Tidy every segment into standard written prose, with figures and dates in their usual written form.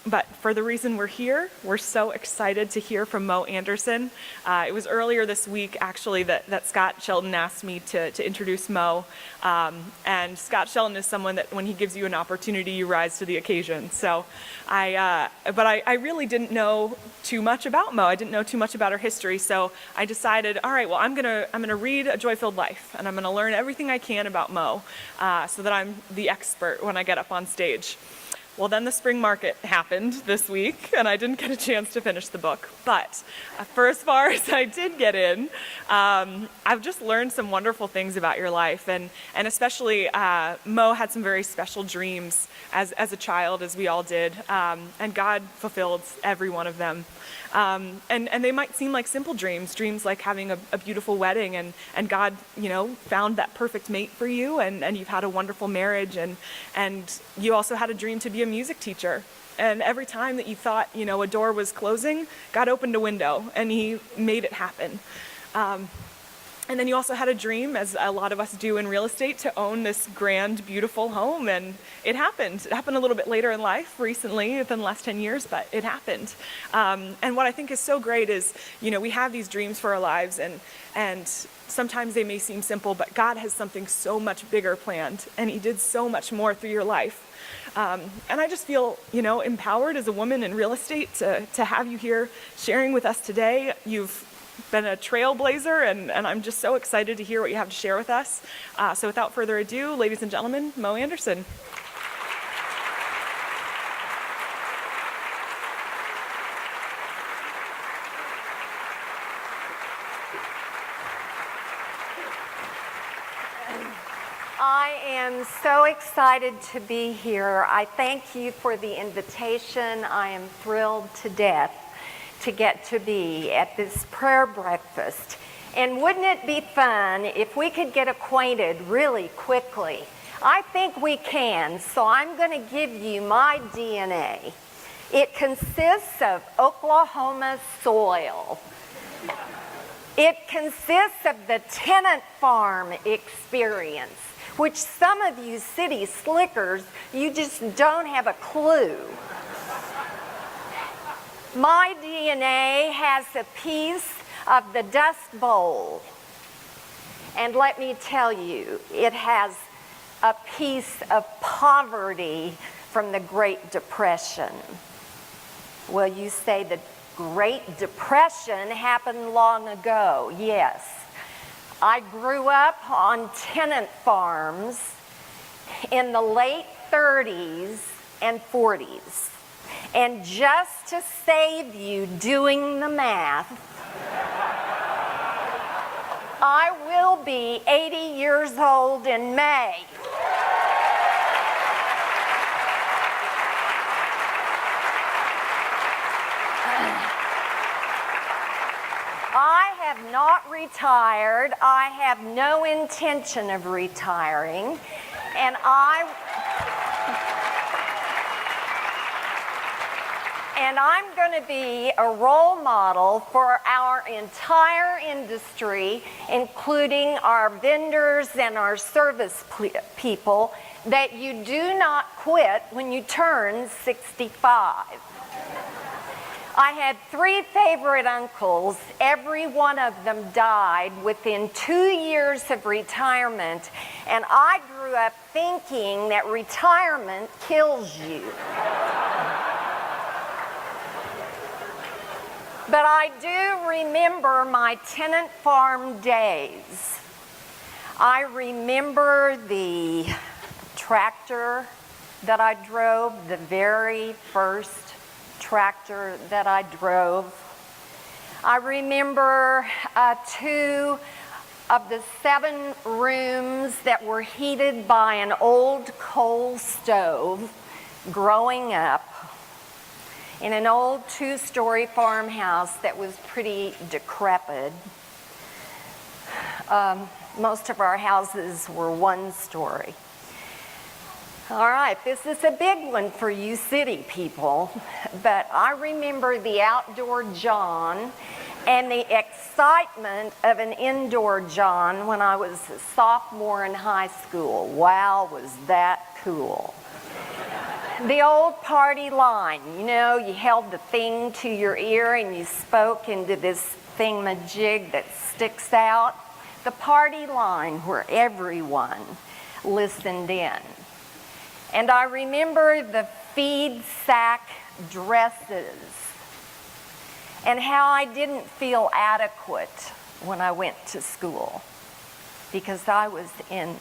But for the reason we're here, we're so excited to hear from Mo Anderson. It was earlier this week, actually, that Scott Sheldon asked me to introduce Mo. And Scott Sheldon is someone that when he gives you an opportunity, you rise to the occasion. So I really didn't know too much about Mo. I didn't know too much about her history. So I decided, all right, well, I'm gonna read A Joy-Filled Life, and I'm gonna learn everything I can about Mo so that I'm the expert when I get up on stage. Well, then the spring market happened this week, and I didn't get a chance to finish the book. But for as far as I did get in, I've just learned some wonderful things about your life, and especially Mo had some very special dreams as a child, as we all did, and God fulfilled every one of them. And they might seem like simple dreams like having a beautiful wedding, and God, found that perfect mate for you, and you've had a wonderful marriage, and you also had a dream to be a music teacher. And every time that you thought, a door was closing, God opened a window, and he made it happen. And then you also had a dream, as a lot of us do in real estate, to own this grand, beautiful home, and it happened. It happened a little bit later in life, recently, within the last 10 years, but it happened. And what I think is so great is, we have these dreams for our lives, and sometimes they may seem simple, but God has something so much bigger planned, and he did so much more through your life. And I just feel, empowered as a woman in real estate to have you here sharing with us today. You've been a trailblazer, and I'm just so excited to hear what you have to share with us. So without further ado, ladies and gentlemen, Mo Anderson. I am so excited to be here. I thank you for the invitation. I am thrilled to death to get to be at this prayer breakfast. And wouldn't it be fun if we could get acquainted really quickly? I think we can, so I'm going to give you my DNA. It consists of Oklahoma soil. It consists of the tenant farm experience, which some of you city slickers, you just don't have a clue. My DNA has a piece of the Dust Bowl. And let me tell you, it has a piece of poverty from the Great Depression. Well, you say the Great Depression happened long ago. Yes. I grew up on tenant farms in the late 30s and 40s. And just to save you doing the math, I will be 80 years old in May. I have not retired. I have no intention of retiring. And I'm going to be a role model for our entire industry, including our vendors and our service people, that you do not quit when you turn 65. I had 3 favorite uncles. Every one of them died within 2 years of retirement, and I grew up thinking that retirement kills you. But I do remember my tenant farm days. I remember the tractor that I drove, the very first tractor that I drove. I remember 2 of the 7 rooms that were heated by an old coal stove growing up in an old 2-story farmhouse that was pretty decrepit. Most of our houses were 1-story. All right, this is a big one for you city people, but I remember the outdoor John and the excitement of an indoor John when I was a sophomore in high school. Wow, was that cool. The old party line, you know, you held the thing to your ear and you spoke into this thingamajig that sticks out. The party line where everyone listened in. And I remember the feed sack dresses and how I didn't feel adequate when I went to school because I was in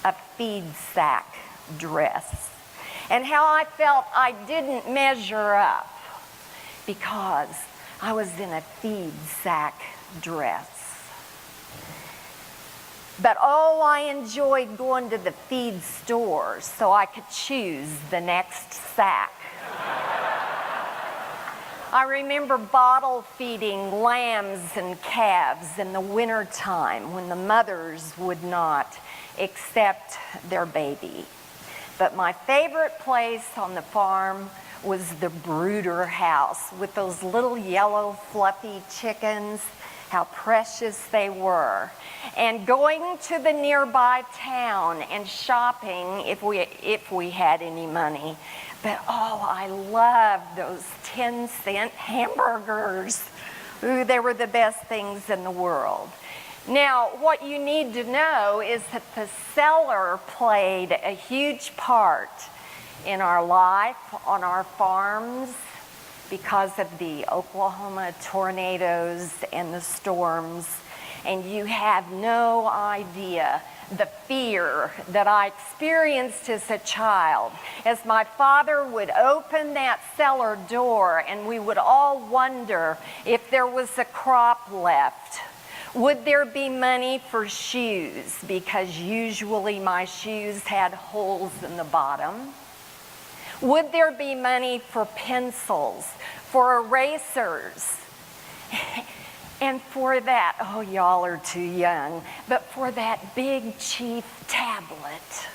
a feed sack dress. And how I felt I didn't measure up because I was in a feed sack dress. But oh, I enjoyed going to the feed stores so I could choose the next sack. I remember bottle feeding lambs and calves in the wintertime when the mothers would not accept their baby. But my favorite place on the farm was the brooder house with those little yellow fluffy chickens, how precious they were. And going to the nearby town and shopping if we had any money. But oh, I loved those 10-cent hamburgers. Ooh, they were the best things in the world. Now, what you need to know is that the cellar played a huge part in our life on our farms because of the Oklahoma tornadoes and the storms. And you have no idea the fear that I experienced as a child as my father would open that cellar door and we would all wonder if there was a crop left. Would there be money for shoes? Because usually my shoes had holes in the bottom. Would there be money for pencils, for erasers? And for that, oh, y'all are too young, but for that big chief tablet.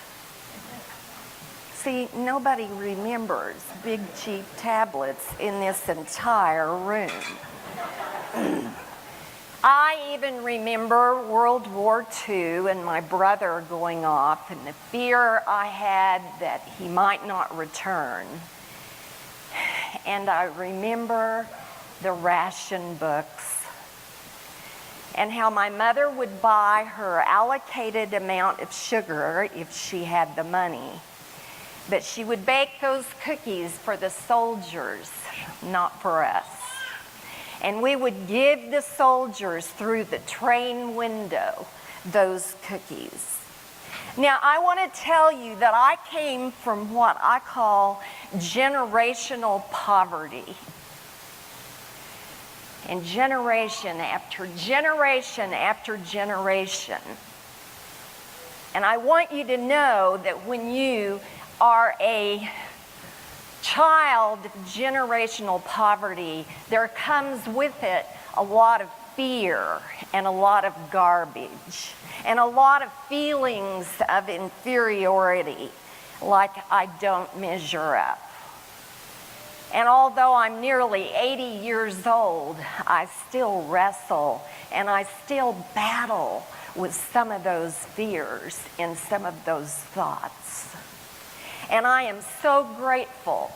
See, nobody remembers big chief tablets in this entire room. I even remember World War II and my brother going off and the fear I had that he might not return. And I remember the ration books and how my mother would buy her allocated amount of sugar if she had the money. But she would bake those cookies for the soldiers, not for us. And we would give the soldiers through the train window those cookies. Now, I want to tell you that I came from what I call generational poverty. And generation after generation after generation. And I want you to know that when you are a child of generational poverty, there comes with it a lot of fear and a lot of garbage and a lot of feelings of inferiority, like I don't measure up. And although I'm nearly 80 years old, I still wrestle and I still battle with some of those fears and some of those thoughts. And I am so grateful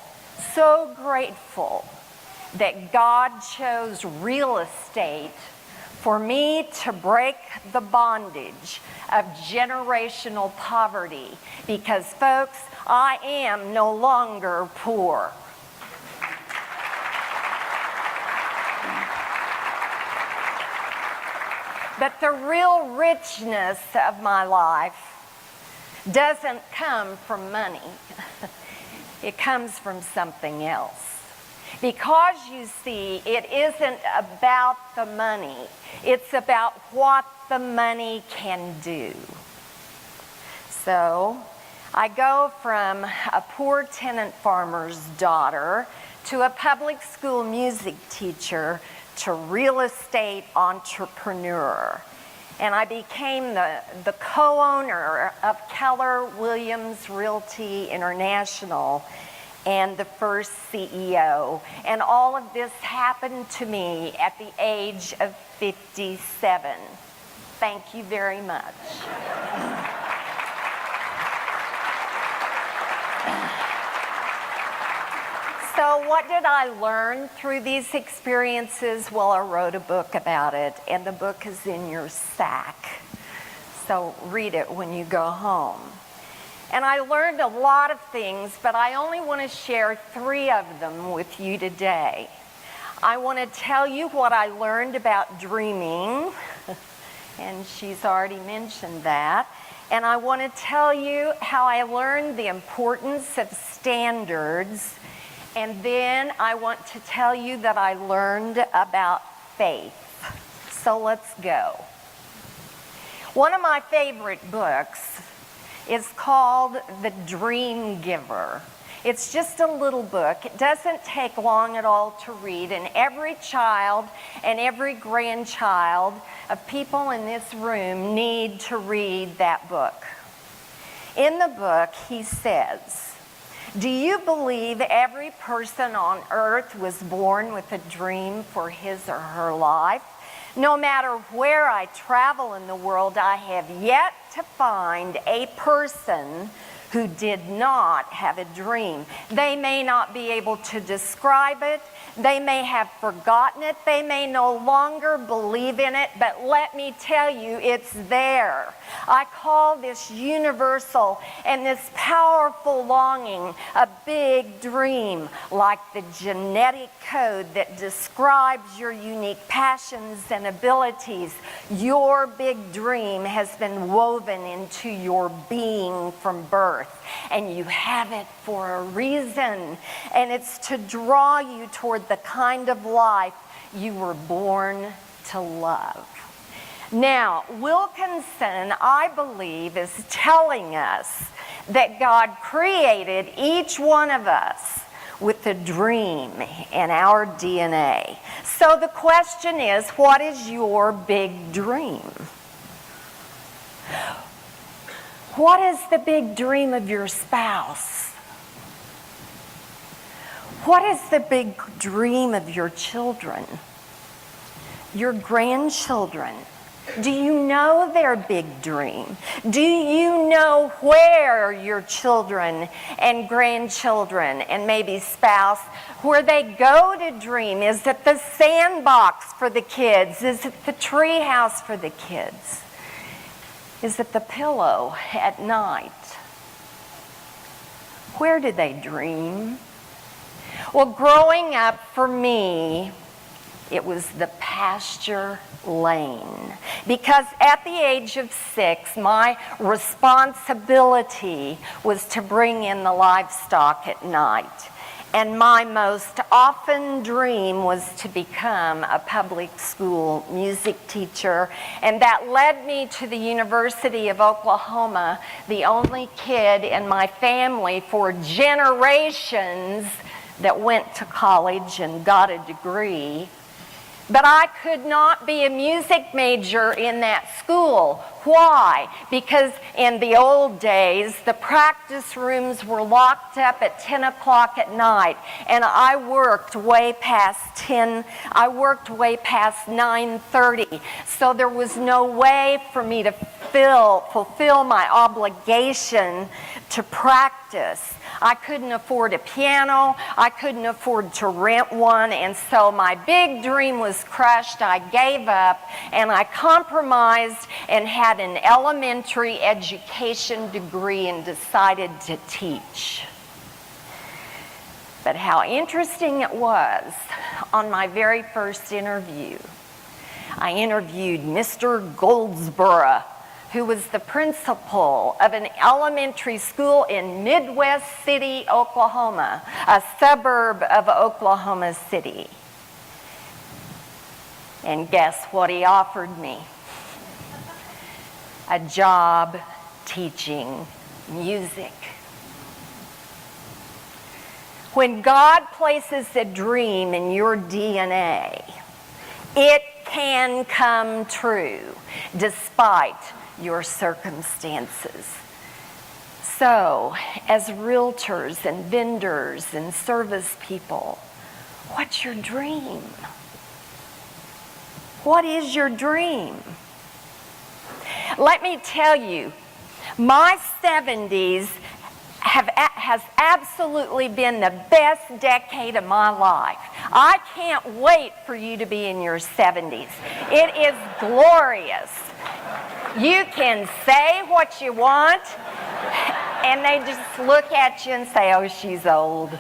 that God chose real estate for me to break the bondage of generational poverty. Because, folks, I am no longer poor. But the real richness of my life doesn't come from money. It comes from something else. Because you see, it isn't about the money. It's about what the money can do. So, I go from a poor tenant farmer's daughter to a public school music teacher to real estate entrepreneur. And I became the co-owner of Keller Williams Realty International and the first CEO. And all of this happened to me at the age of 57. Thank you very much. So what did I learn through these experiences? Well, I wrote a book about it, and the book is in your sack. So read it when you go home. And I learned a lot of things, but I only want to share 3 of them with you today. I want to tell you what I learned about dreaming, and she's already mentioned that. And I want to tell you how I learned the importance of standards. And then I want to tell you that I learned about faith. So let's go. One of my favorite books is called The Dream Giver. It's just a little book. It doesn't take long at all to read, and every child and every grandchild of people in this room need to read that book. In the book, he says, do you believe every person on earth was born with a dream for his or her life? No matter where I travel in the world, I have yet to find a person who did not have a dream. They may not be able to describe it. They may have forgotten it. They may no longer believe in it, but let me tell you, it's there. I call this universal and this powerful longing a big dream, like the genetic code that describes your unique passions and abilities. Your big dream has been woven into your being from birth, and you have it for a reason, and it's to draw you toward the kind of life you were born to love. Now, Wilkinson, I believe, is telling us that God created each one of us with a dream in our DNA. So the question is, what is your big dream? What is the big dream of your spouse? What is the big dream of your children? Your grandchildren? Do you know their big dream? Do you know where your children and grandchildren and maybe spouse, where they go to dream? Is it the sandbox for the kids? Is it the tree house for the kids? Is it the pillow at night? Where do they dream? Well, growing up for me, it was the pasture lane. Because at the age of 6, my responsibility was to bring in the livestock at night. And my most often dream was to become a public school music teacher. And that led me to the University of Oklahoma, the only kid in my family for generations that went to college and got a degree. But I could not be a music major in that school. Why? Because in the old days, the practice rooms were locked up at 10 o'clock at night, and I worked way past 10. I worked way past 9:30. So there was no way for me to fulfill my obligation to practice. I couldn't afford a piano. I couldn't afford to rent one, and so my big dream was crushed. I gave up, and I compromised and had an elementary education degree and decided to teach. But how interesting it was, on my very first interview, I interviewed Mr. Goldsboro, who was the principal of an elementary school in Midwest City, Oklahoma, a suburb of Oklahoma City. And guess what he offered me? A job teaching music. When God places a dream in your DNA, it can come true despite your circumstances. So, as realtors and vendors and service people, what's your dream? What is your dream? Let me tell you, my 70s has absolutely been the best decade of my life. I can't wait for you to be in your 70s. It is glorious. You can say what you want, and they just look at you and say, oh, she's old.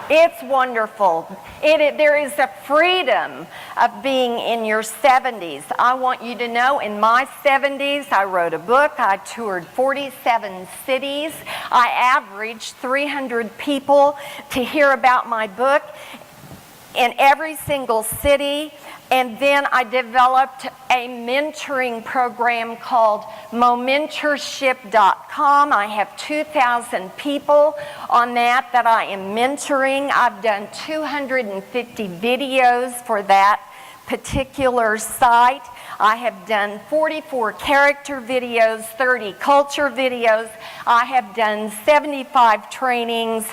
It's wonderful. There is a freedom of being in your 70s. I want you to know, in my 70s, I wrote a book. I toured 47 cities. I averaged 300 people to hear about my book in every single city. And then I developed a mentoring program called momentorship.com. I have 2,000 people on that I am mentoring. I've done 250 videos for that particular site. I have done 44 character videos, 30 culture videos. I have done 75 trainings.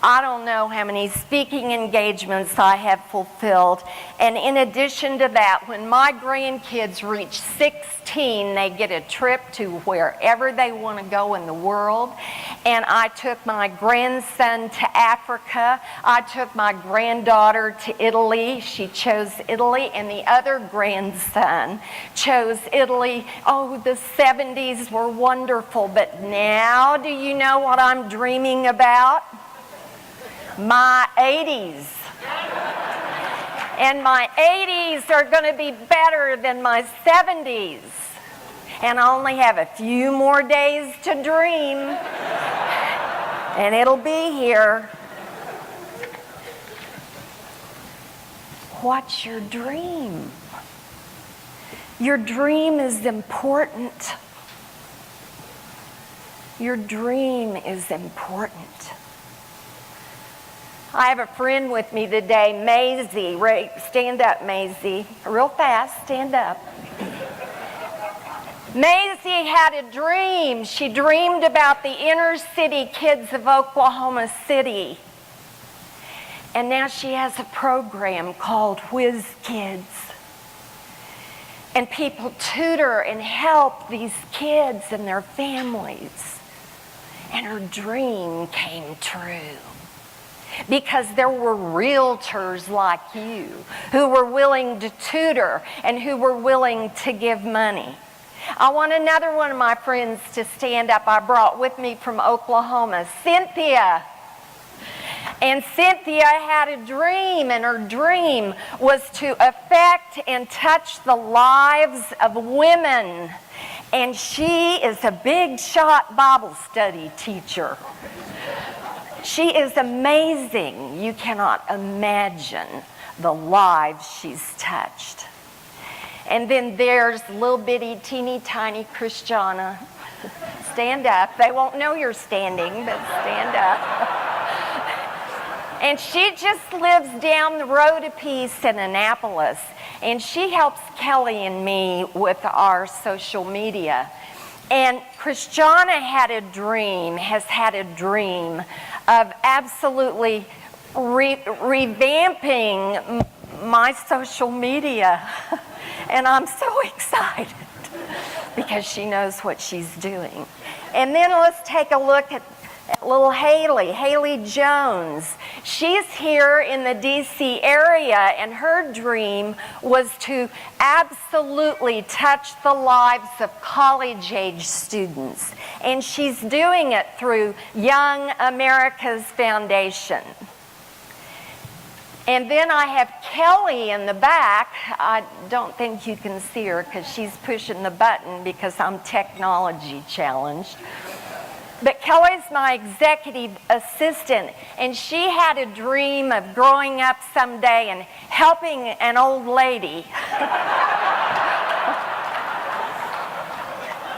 I don't know how many speaking engagements I have fulfilled. And in addition to that, when my grandkids reach 16, they get a trip to wherever they want to go in the world. And I took my grandson to Africa. I took my granddaughter to Italy. She chose Italy. And the other grandson chose Italy. Oh, the 70s were wonderful. But now, do you know what I'm dreaming about? My 80s. And my 80s are going to be better than my 70s. And I only have a few more days to dream. And it'll be here. What's your dream? Your dream is important. Your dream is important. I have a friend with me today, Maisie. Stand up, Maisie. Real fast, stand up. Maisie had a dream. She dreamed about the inner city kids of Oklahoma City. And now she has a program called Whiz Kids. And people tutor and help these kids and their families. And her dream came true. Because there were realtors like you who were willing to tutor and who were willing to give money. I want another one of my friends to stand up. I brought with me from Oklahoma, Cynthia. And Cynthia had a dream, and her dream was to affect and touch the lives of women. And she is a big shot Bible study teacher. She is amazing. You cannot imagine the lives she's touched. And then there's little bitty, teeny tiny Christiana. Stand up. They won't know you're standing, but stand up. And she just lives down the road a piece in Annapolis. And she helps Kelly and me with our social media. And Christiana has had a dream of absolutely revamping my social media. And I'm so excited because she knows what she's doing. And then let's take a look at little Haley Jones. She's here in the D.C. area, and her dream was to absolutely touch the lives of college-age students. And she's doing it through Young America's Foundation. And then I have Kelly in the back. I don't think you can see her because she's pushing the button because I'm technology challenged. But Kelly's my executive assistant, and she had a dream of growing up someday and helping an old lady.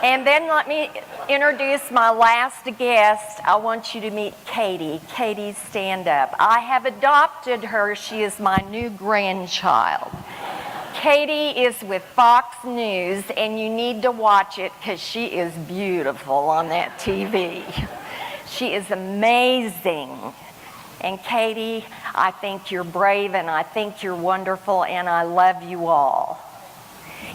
And then let me introduce my last guest. I want you to meet Katie. Katie, stand up. I have adopted her. She is my new grandchild. Katie is with Fox News, and you need to watch it because she is beautiful on that TV. She is amazing. And Katie, I think you're brave, and I think you're wonderful, and I love you all.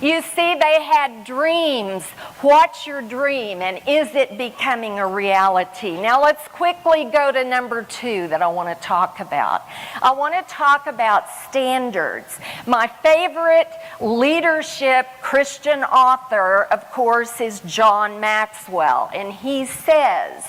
You see, they had dreams. What's your dream, and is it becoming a reality? Now let's quickly go to number 2 that I want to talk about. I want to talk about standards. My favorite leadership Christian author, of course, is John Maxwell, and he says,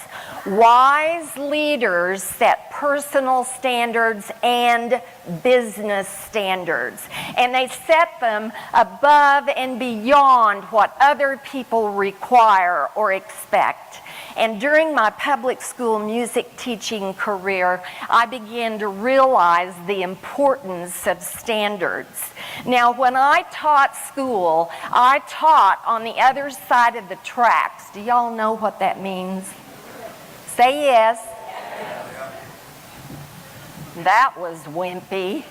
wise leaders set personal standards and business standards, and they set them above and beyond what other people require or expect. And during my public school music teaching career, I began to realize the importance of standards. Now, when I taught school, I taught on the other side of the tracks. Do y'all know what that means? Say yes. That was wimpy.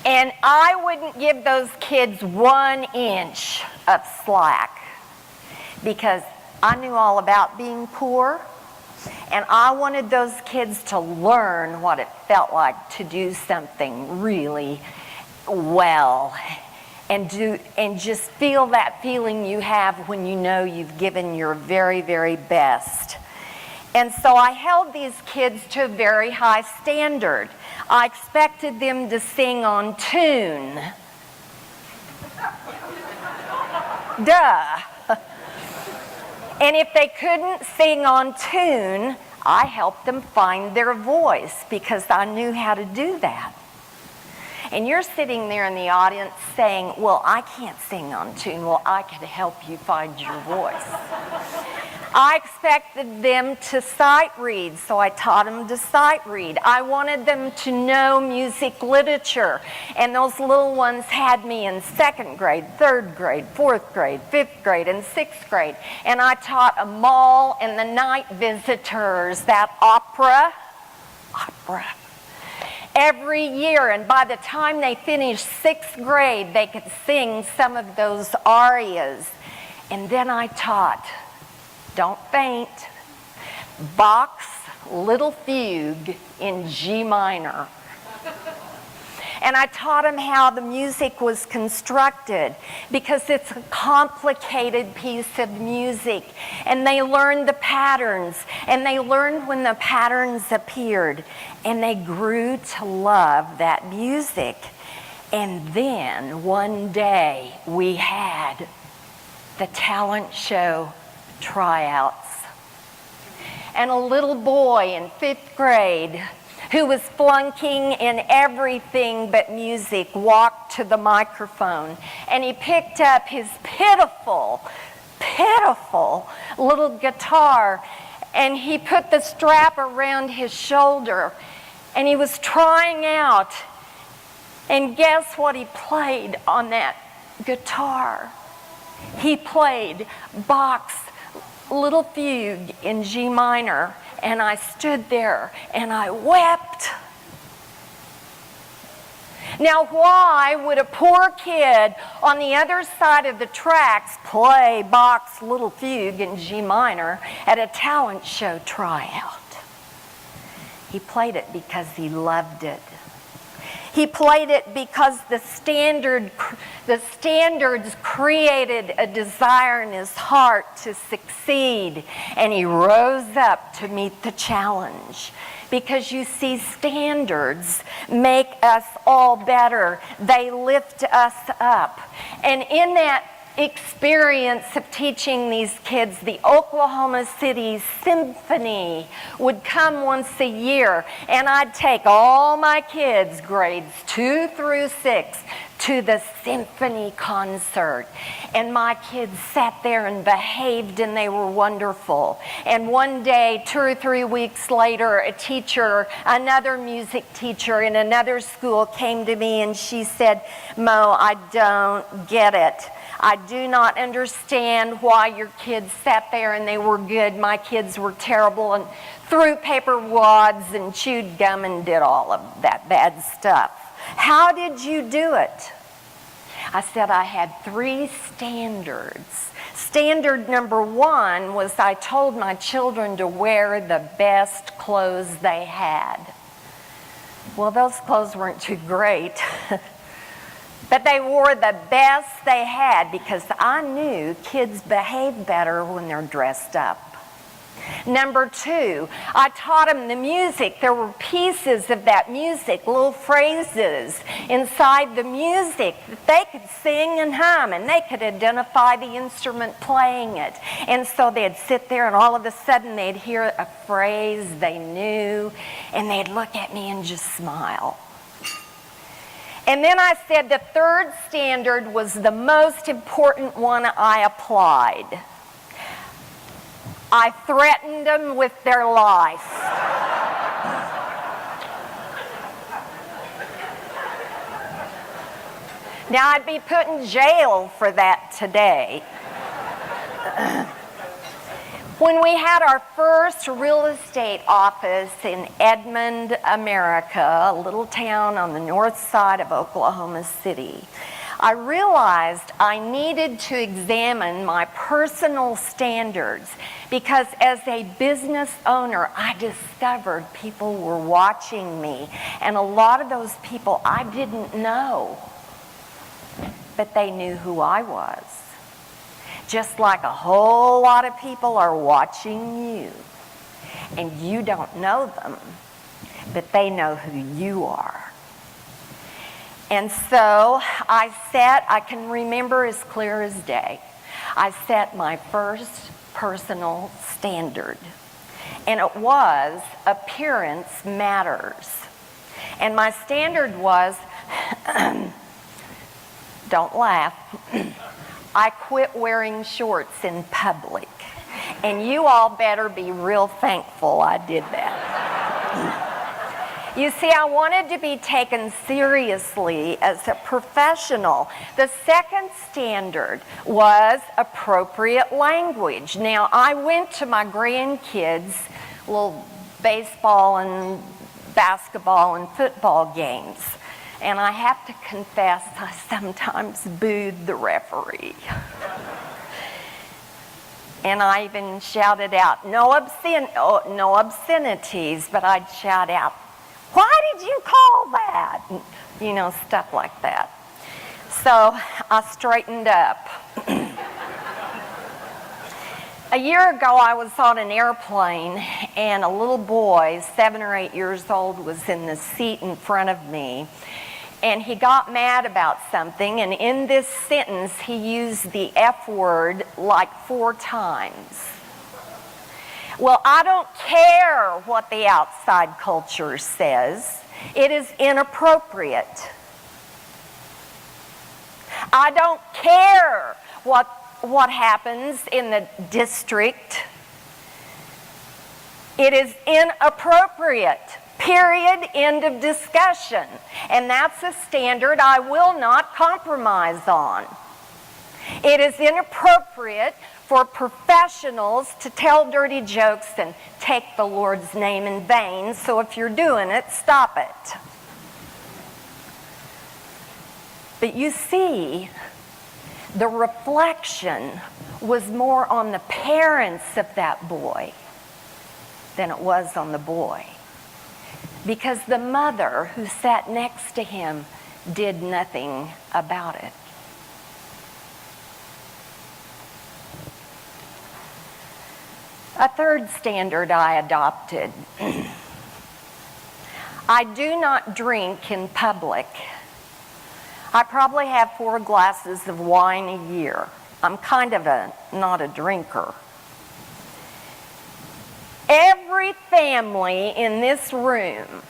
And I wouldn't give those kids 1 inch of slack because I knew all about being poor, and I wanted those kids to learn what it felt like to do something really well and just feel that feeling you have when you know you've given your very, very best. And so I held these kids to a very high standard. I expected them to sing on tune. Duh. And if they couldn't sing on tune, I helped them find their voice because I knew how to do that. And you're sitting there in the audience saying, well, I can't sing on tune. Well, I could help you find your voice. I expected them to sight read, so I taught them to sight read. I wanted them to know music literature, and those little ones had me in 2nd grade, 3rd grade, 4th grade, 5th grade, and 6th grade. And I taught a mall and the night visitors that opera, every year. And by the time they finished 6th grade, they could sing some of those arias. And then I taught, don't faint, Bach's Little Fugue in G minor. And I taught them how the music was constructed because it's a complicated piece of music. And they learned the patterns, and they learned when the patterns appeared, and they grew to love that music. And then one day we had the talent show tryouts. And a little boy in 5th grade who was flunking in everything but music walked to the microphone, and he picked up his pitiful little guitar, and he put the strap around his shoulder, and he was trying out. And guess what he played on that guitar? He played Bach's Little Fugue in G minor, and I stood there and I wept. Now, why would a poor kid on the other side of the tracks play Bach's Little Fugue in G minor at a talent show tryout? He played it because he loved it. He played it because the standards created a desire in his heart to succeed, and he rose up to meet the challenge. Because you see, standards make us all better. They lift us up. And in that experience of teaching these kids, the Oklahoma City Symphony would come once a year, and I'd take all my kids, grades 2 through 6, to the symphony concert. And my kids sat there and behaved, and they were wonderful. And one day, 2 or 3 weeks later, a teacher, another music teacher in another school came to me, and she said, "Mo, I don't get it. I do not understand why your kids sat there and they were good. My kids were terrible and threw paper wads and chewed gum and did all of that bad stuff. How did you do it?" I said, I had 3 standards. Standard number 1 was I told my children to wear the best clothes they had. Well, those clothes weren't too great. But they wore the best they had because I knew kids behave better when they're dressed up. Number 2, I taught them the music. There were pieces of that music, little phrases inside the music that they could sing and hum, and they could identify the instrument playing it. And so they'd sit there, and all of a sudden they'd hear a phrase they knew, and they'd look at me and just smile. And then I said the third standard was the most important one I applied. I threatened them with their life. Now, I'd be put in jail for that today. When we had our first real estate office in Edmond, America, a little town on the north side of Oklahoma City, I realized I needed to examine my personal standards because as a business owner, I discovered people were watching me, and a lot of those people I didn't know, but they knew who I was. Just like a whole lot of people are watching you, and you don't know them, but they know who you are. And so I can remember as clear as day, I set my first personal standard, and it was appearance matters. And my standard was, don't laugh, I quit wearing shorts in public. And you all better be real thankful I did that. You see, I wanted to be taken seriously as a professional. The second standard was appropriate language. Now, I went to my grandkids' little baseball and basketball and football games, and I have to confess, I sometimes booed the referee. And I even shouted out, no obscenities, but I'd shout out, why did you call that? You know, stuff like that. So I straightened up. A year ago, I was on an airplane, and a little boy, 7 or 8 years old, was in the seat in front of me. And he got mad about something, and in this sentence, he used the F word like 4 times. Well, I don't care what the outside culture says. It is inappropriate. I don't care what happens in the district. It is inappropriate. Period. End of discussion. And that's a standard I will not compromise on. It is inappropriate for professionals to tell dirty jokes and take the Lord's name in vain. So if you're doing it, stop it. But you see, the reflection was more on the parents of that boy than it was on the boy. Because the mother who sat next to him did nothing about it. A third standard I adopted. I do not drink in public. I probably have 4 glasses of wine a year. I'm kind of not a drinker. Every family in this room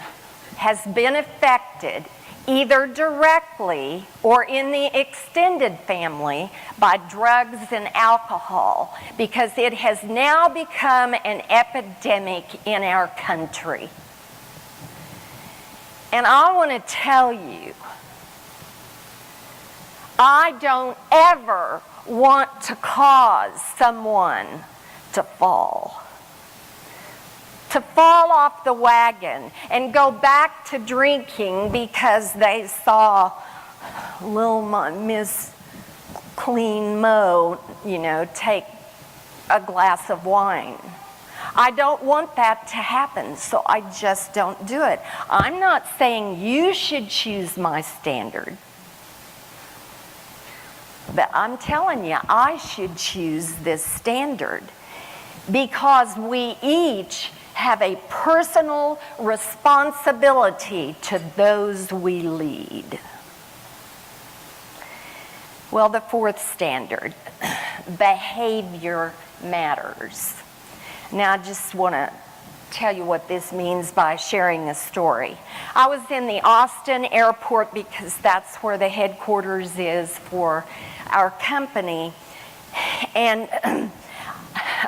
has been affected either directly or in the extended family by drugs and alcohol, because it has now become an epidemic in our country. And I want to tell you, I don't ever want to cause someone to fall off the wagon and go back to drinking because they saw little Miss Clean Mo, take a glass of wine. I don't want that to happen, so I just don't do it. I'm not saying you should choose my standard. But I'm telling you, I should choose this standard because we each have a personal responsibility to those we lead. Well, the fourth standard, behavior matters. Now, I just want to tell you what this means by sharing a story. I was in the Austin airport because that's where the headquarters is for our company, and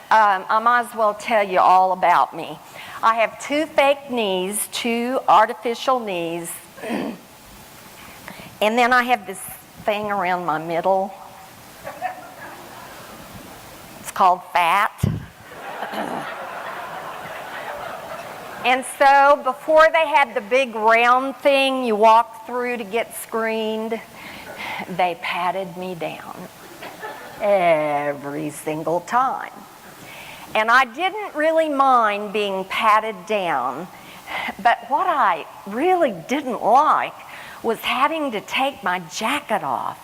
I might as well tell you all about me. I have 2 fake knees, 2 artificial knees, and then I have this thing around my middle. It's called fat. And so before they had the big round thing you walk through to get screened, they patted me down every single time. And I didn't really mind being patted down, but what I really didn't like was having to take my jacket off.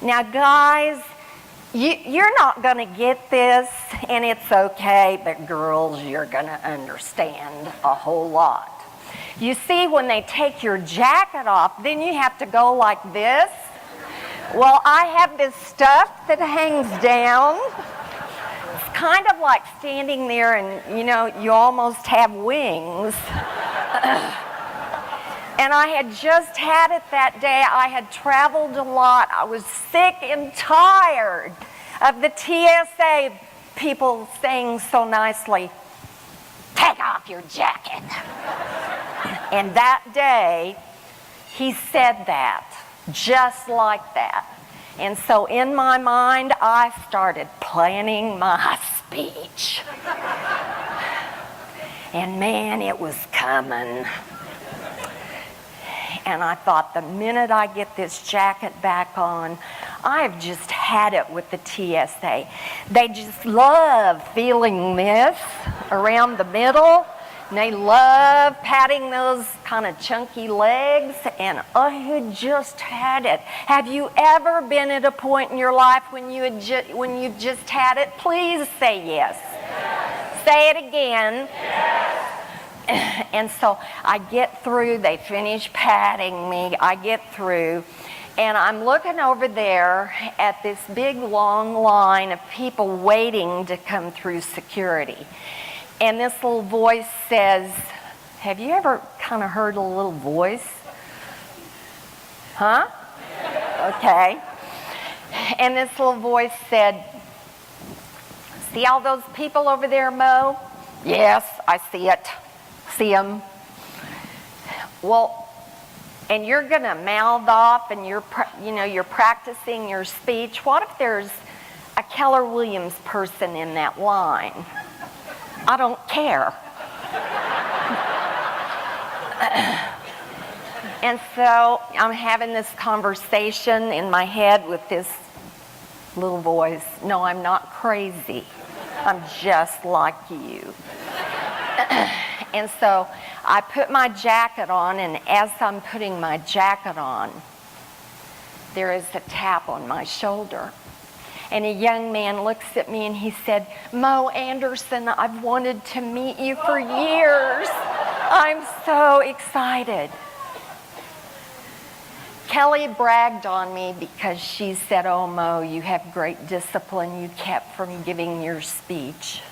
Now, guys, you're not going to get this, and it's okay, but girls, you're going to understand a whole lot. You see, when they take your jacket off, then you have to go like this. Well, I have this stuff that hangs down. It's kind of like standing there and, you almost have wings. And I had just had it that day. I had traveled a lot. I was sick and tired of the TSA people saying so nicely, "Take off your jacket." And that day, he said that, just like that. And so in my mind, I started planning my speech. And man, it was coming. And I thought, the minute I get this jacket back on, I've just had it with the TSA. They just love feeling this around the middle. And they love patting those kind of chunky legs. And I had just had it. Have you ever been at a point in your life when you've just had it? Please say yes. Yes. Say it again. Yes. And so I get through, they finish patting me, I get through, and I'm looking over there at this big long line of people waiting to come through security. And this little voice says, have you ever kind of heard a little voice? Huh? Okay. And this little voice said, "See all those people over there, Mo?" "Yes, I see it. See them." "Well, and you're going to mouth off and you're practicing your speech. What if there's a Keller Williams person in that line?" "I don't care." And so I'm having this conversation in my head with this little voice. "No, I'm not crazy. I'm just like you." And so I put my jacket on, and as I'm putting my jacket on, there is a tap on my shoulder. And a young man looks at me and he said, "Mo Anderson, I've wanted to meet you for years. I'm so excited." Kelly bragged on me because she said, "Oh, Mo, you have great discipline you kept from giving your speech."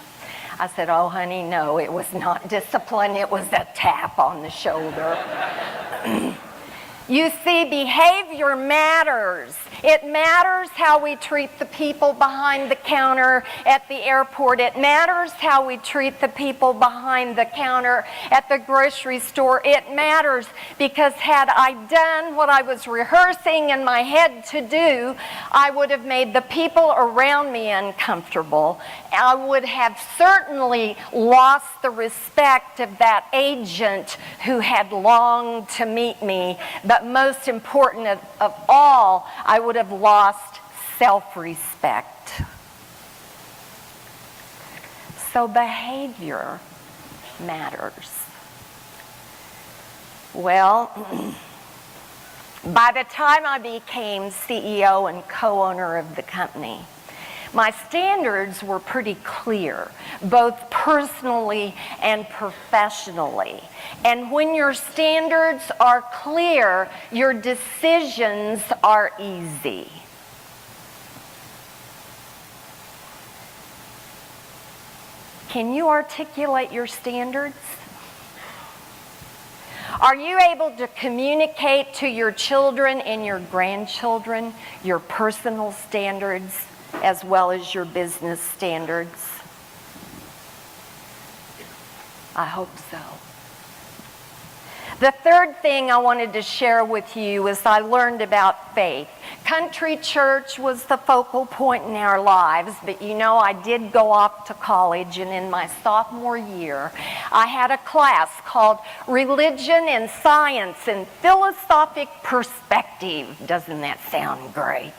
I said, "Oh, honey, no, it was not discipline. It was a tap on the shoulder." You see, behavior matters. It matters how we treat the people behind the counter at the airport. It matters how we treat the people behind the counter at the grocery store. It matters because had I done what I was rehearsing in my head to do, I would have made the people around me uncomfortable. I would have certainly lost the respect of that agent who had longed to meet me. But most important of all, I would have lost self-respect. So behavior matters. Well, By the time I became CEO and co-owner of the company, my standards were pretty clear, both personally and professionally. And when your standards are clear, your decisions are easy. Can you articulate your standards? Are you able to communicate to your children and your grandchildren your personal standards as well as your business standards? I hope so. The third thing I wanted to share with you is I learned about faith. Country church was the focal point in our lives, but you know, I did go off to college, and in my sophomore year, I had a class called Religion and Science and Philosophic Perspective. Doesn't that sound great?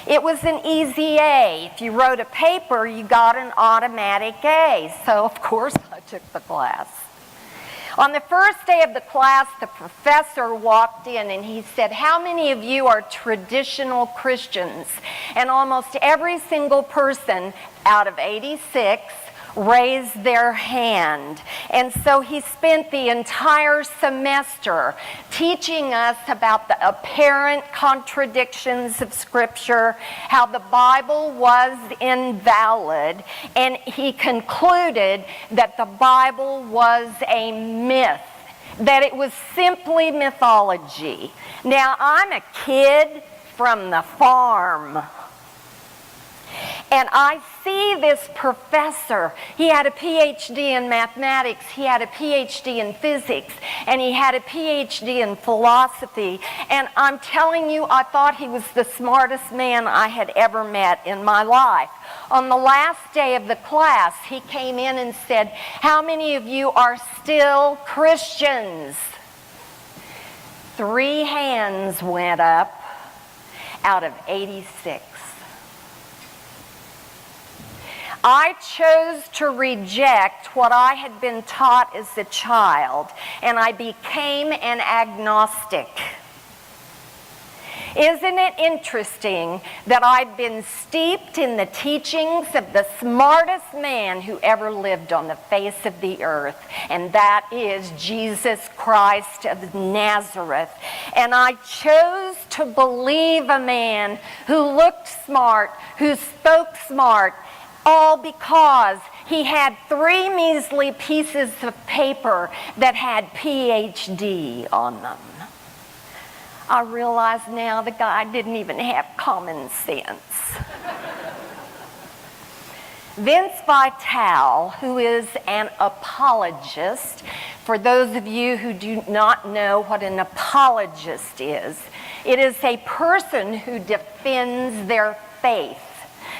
It was an easy A. If you wrote a paper, you got an automatic A. So, of course, I took the class. On the first day of the class, the professor walked in and he said, "How many of you are traditional Christians?" And almost every single person out of 86 raised their hand. And so he spent the entire semester teaching us about the apparent contradictions of Scripture, how the Bible was invalid, and he concluded that the Bible was a myth, that it was simply mythology. Now, I'm a kid from the farm, and I see this professor. He had a PhD in mathematics, he had a PhD in physics, and he had a PhD in philosophy. And I'm telling you, I thought he was the smartest man I had ever met in my life. On the last day of the class, he came in and said, "How many of you are still Christians?" 3 hands went up out of 86. I chose to reject what I had been taught as a child, and I became an agnostic. Isn't it interesting that I'd been steeped in the teachings of the smartest man who ever lived on the face of the earth, and that is Jesus Christ of Nazareth. And I chose to believe a man who looked smart, who spoke smart, all because he had 3 measly pieces of paper that had PhD on them. I realize now the guy didn't even have common sense. Vince Vitale, who is an apologist, for those of you who do not know what an apologist is, it is a person who defends their faith.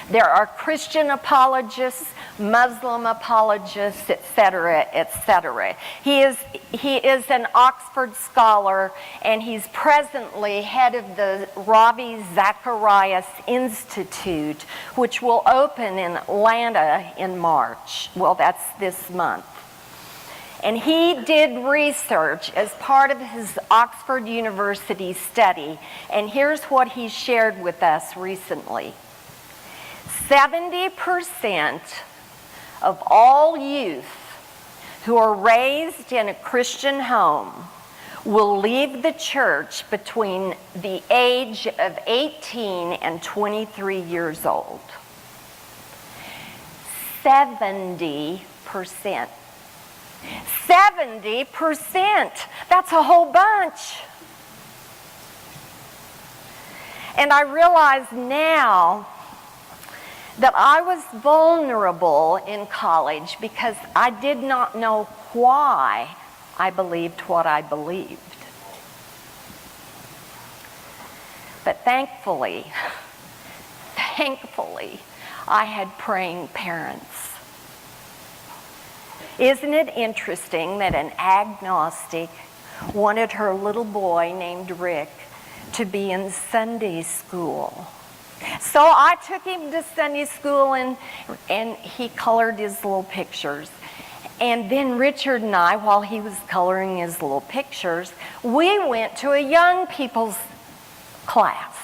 There are Christian apologists, Muslim apologists, etc., etc. He is an Oxford scholar, and he's presently head of the Ravi Zacharias Institute, which will open in Atlanta in March. Well, that's this month. And he did research as part of his Oxford University study, and here's what he shared with us recently. 70% of all youth who are raised in a Christian home will leave the church between the age of 18 and 23 years old. 70%. 70%! That's a whole bunch. And I realize now that I was vulnerable in college because I did not know why I believed what I believed. But thankfully, I had praying parents. Isn't it interesting that an agnostic wanted her little boy named Rick to be in Sunday school? So I took him to Sunday school, and he colored his little pictures. And then Richard and I, while he was coloring his little pictures, we went to a young people's class.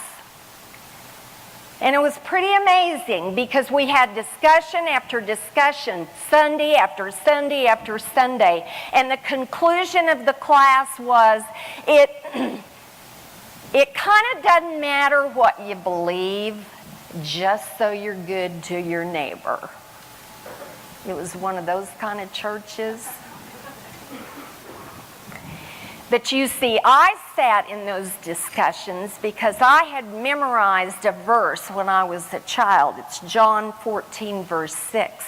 And it was pretty amazing because we had discussion after discussion, Sunday after Sunday after Sunday. And the conclusion of the class was, it kind of doesn't matter what you believe, just so you're good to your neighbor. It was one of those kind of churches. But you see, I sat in those discussions because I had memorized a verse when I was a child. It's John 14, verse 6.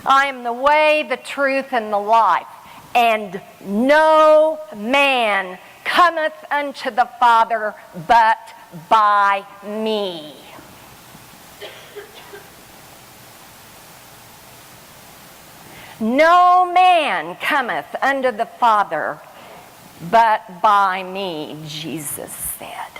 I am the way, the truth, and the life, and no man cometh unto the Father but by me. No man cometh unto the Father but by me, Jesus said.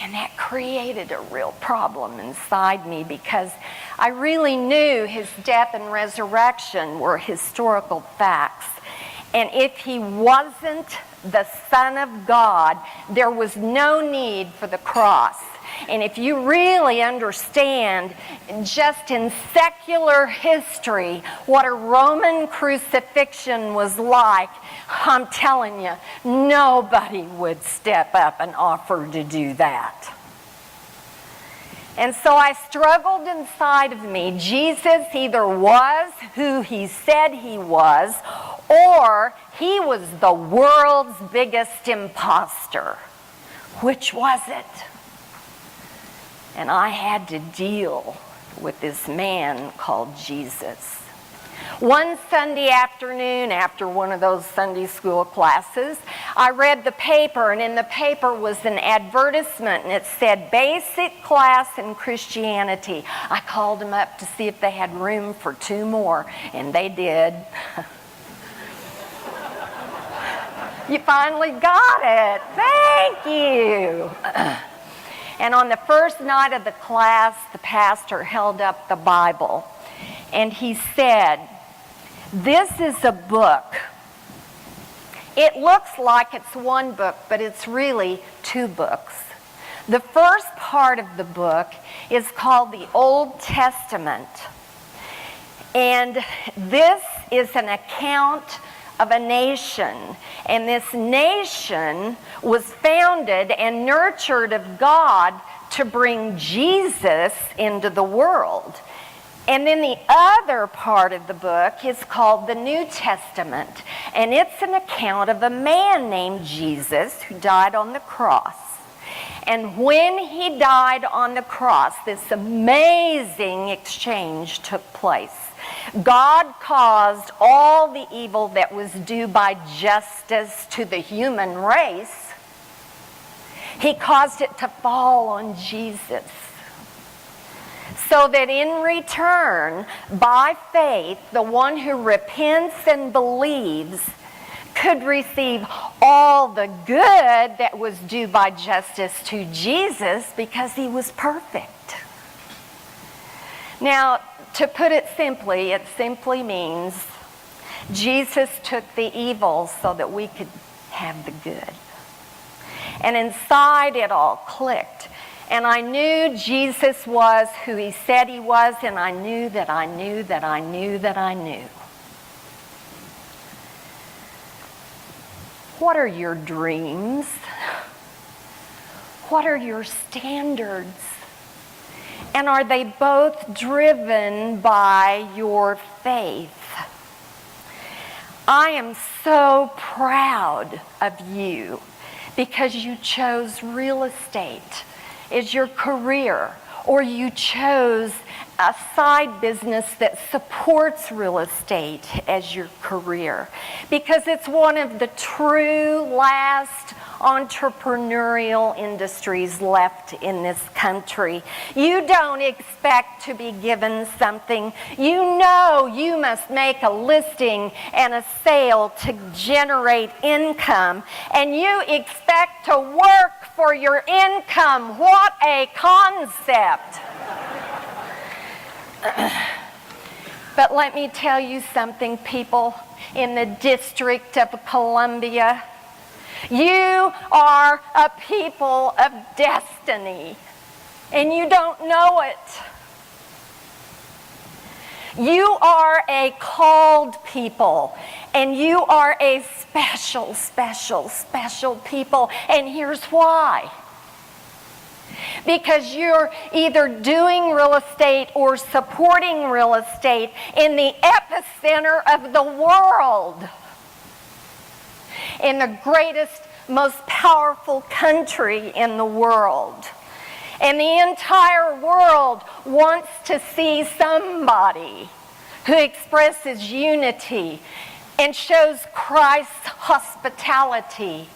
And that created a real problem inside me because I really knew his death and resurrection were historical facts. And if he wasn't the Son of God, there was no need for the cross. And if you really understand just in secular history what a Roman crucifixion was like, I'm telling you, nobody would step up and offer to do that. And so I struggled inside of me. Jesus either was who he said he was, or he was the world's biggest imposter. Which was it? And I had to deal with this man called Jesus. One Sunday afternoon, after one of those Sunday school classes, I read the paper, and in the paper was an advertisement, and it said, Basic Class in Christianity. I called them up to see if they had room for 2 more, and they did. You finally got it. Thank you. And on the first night of the class, the pastor held up the Bible, and he said, this is a book. It looks like it's one book, but it's really 2 books. The first part of the book is called the Old Testament. And this is an account of a nation. And this nation was founded and nurtured of God to bring Jesus into the world. And then the other part of the book is called the New Testament. And it's an account of a man named Jesus who died on the cross. And when he died on the cross, this amazing exchange took place. God caused all the evil that was due by justice to the human race. He caused it to fall on Jesus. So that in return, by faith, the one who repents and believes could receive all the good that was due by justice to Jesus because he was perfect. Now, to put it simply means Jesus took the evil so that we could have the good. And inside it all clicked. And I knew Jesus was who he said he was, and I knew that I knew that I knew that I knew. What are your dreams? What are your standards? And are they both driven by your faith? I am so proud of you because you chose real estate as your career, or you chose a side business that supports real estate as your career, because it's one of the true last entrepreneurial industries left in this country. You don't expect to be given something. You know you must make a listing and a sale to generate income, and you expect to work for your income. What a concept! But let me tell you something, people in the District of Columbia. You are a people of destiny, and you don't know it. You are a called people, and you are a special, special, special people, and here's why. Because you're either doing real estate or supporting real estate in the epicenter of the world, in the greatest, most powerful country in the world. And the entire world wants to see somebody who expresses unity and shows Christ's hospitality,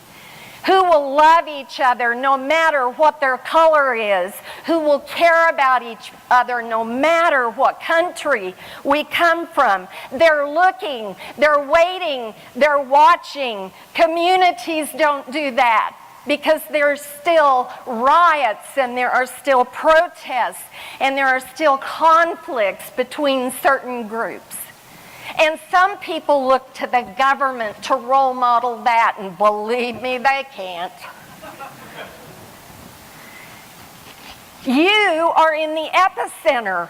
who will love each other no matter what their color is, who will care about each other no matter what country we come from. They're looking, they're waiting, they're watching. Communities don't do that because there's still riots and there are still protests and there are still conflicts between certain groups. And some people look to the government to role model that, and believe me, they can't. You are in the epicenter.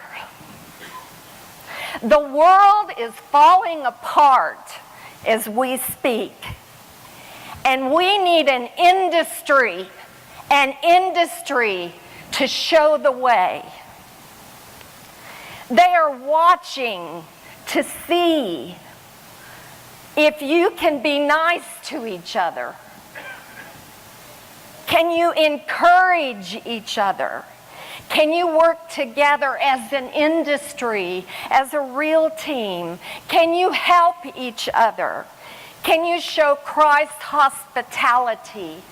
The world is falling apart as we speak. And we need an industry to show the way. They are watching to see if you can be nice to each other. Can you encourage each other? Can you work together as an industry, as a real team? Can you help each other? Can you show Christ's hospitality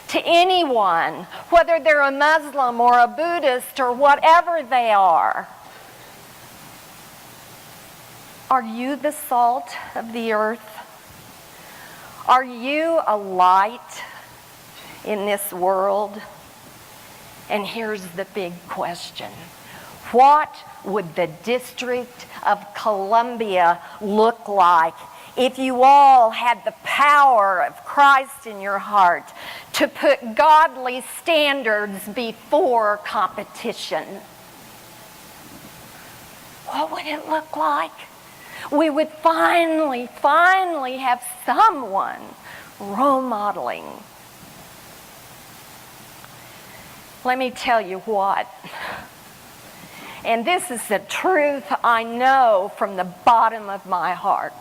to anyone, whether they're a Muslim or a Buddhist or whatever they are? Are you the salt of the earth? Are you a light in this world? And here's the big question. What would the District of Columbia look like if you all had the power of Christ in your heart to put godly standards before competition? What would it look like? We would finally have someone role modeling. Let me tell you what, and this is the truth I know from the bottom of my heart.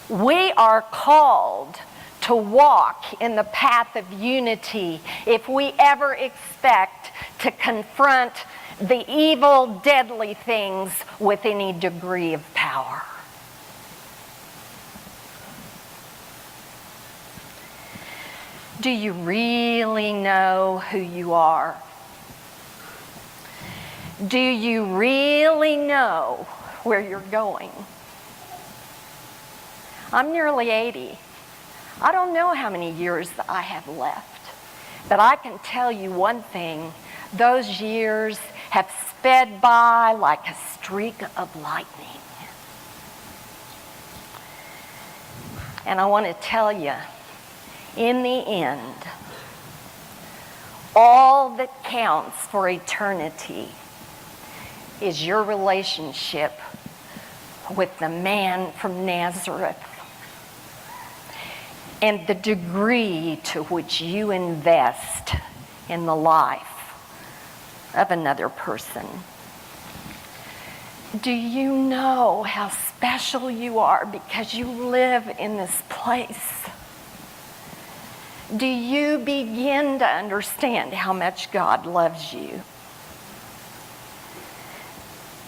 We are called to walk in the path of unity if we ever expect to confront the evil, deadly things with any degree of power. Do you really know who you are? Do you really know where you're going? I'm nearly 80. I don't know how many years I have left, but I can tell you one thing. Those years have sped by like a streak of lightning. And I want to tell you, in the end, all that counts for eternity is your relationship with the man from Nazareth and the degree to which you invest in the life of another person. Do you know how special you are because you live in this place? Do you begin to understand how much God loves you?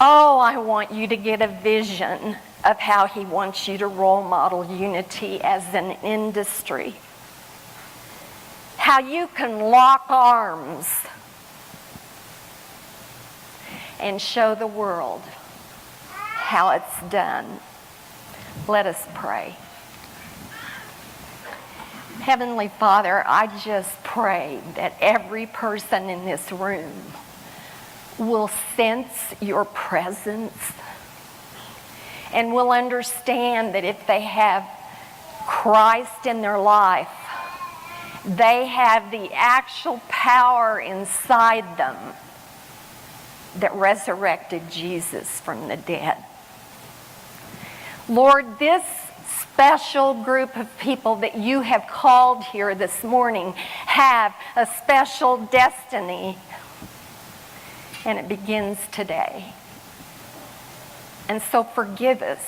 Oh, I want you to get a vision of how He wants you to role model unity as an industry. How you can lock arms and show the world how it's done. Let us pray. Heavenly Father, I just pray that every person in this room will sense your presence and will understand that if they have Christ in their life, they have the actual power inside them that resurrected Jesus from the dead. Lord, this special group of people that you have called here this morning have a special destiny, and it begins today. And so forgive us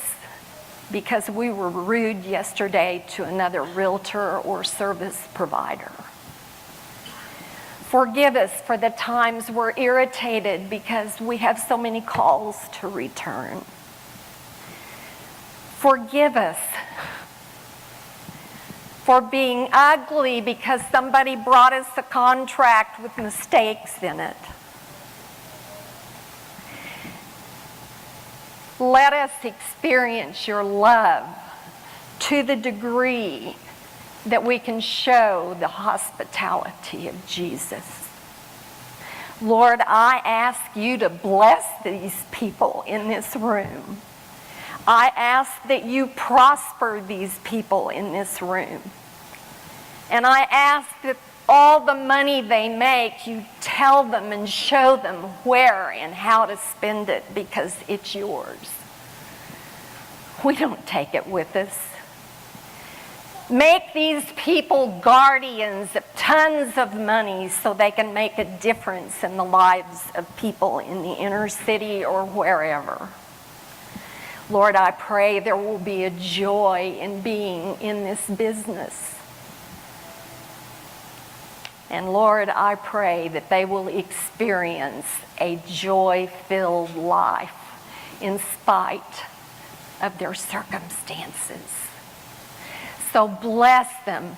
because we were rude yesterday to another realtor or service provider. Forgive us for the times we're irritated because we have so many calls to return. Forgive us for being ugly because somebody brought us a contract with mistakes in it. Let us experience your love to the degree that we can show the hospitality of Jesus. Lord, I ask you to bless these people in this room. I ask that you prosper these people in this room. And I ask that all the money they make, you tell them and show them where and how to spend it because it's yours. We don't take it with us. Make these people guardians of tons of money so they can make a difference in the lives of people in the inner city or wherever. Lord, I pray there will be a joy in being in this business. And Lord, I pray that they will experience a joy-filled life in spite of their circumstances. So bless them.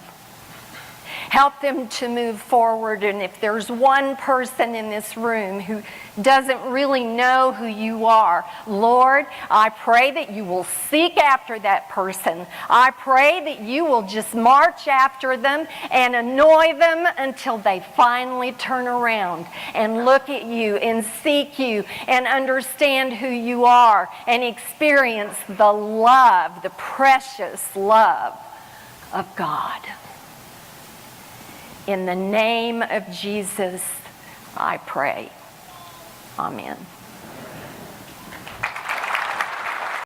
Help them to move forward. And if there's one person in this room who doesn't really know who you are, Lord, I pray that you will seek after that person. I pray that you will just march after them and annoy them until they finally turn around and look at you and seek you and understand who you are and experience the love, the precious love of God. In the name of Jesus, I pray. Amen.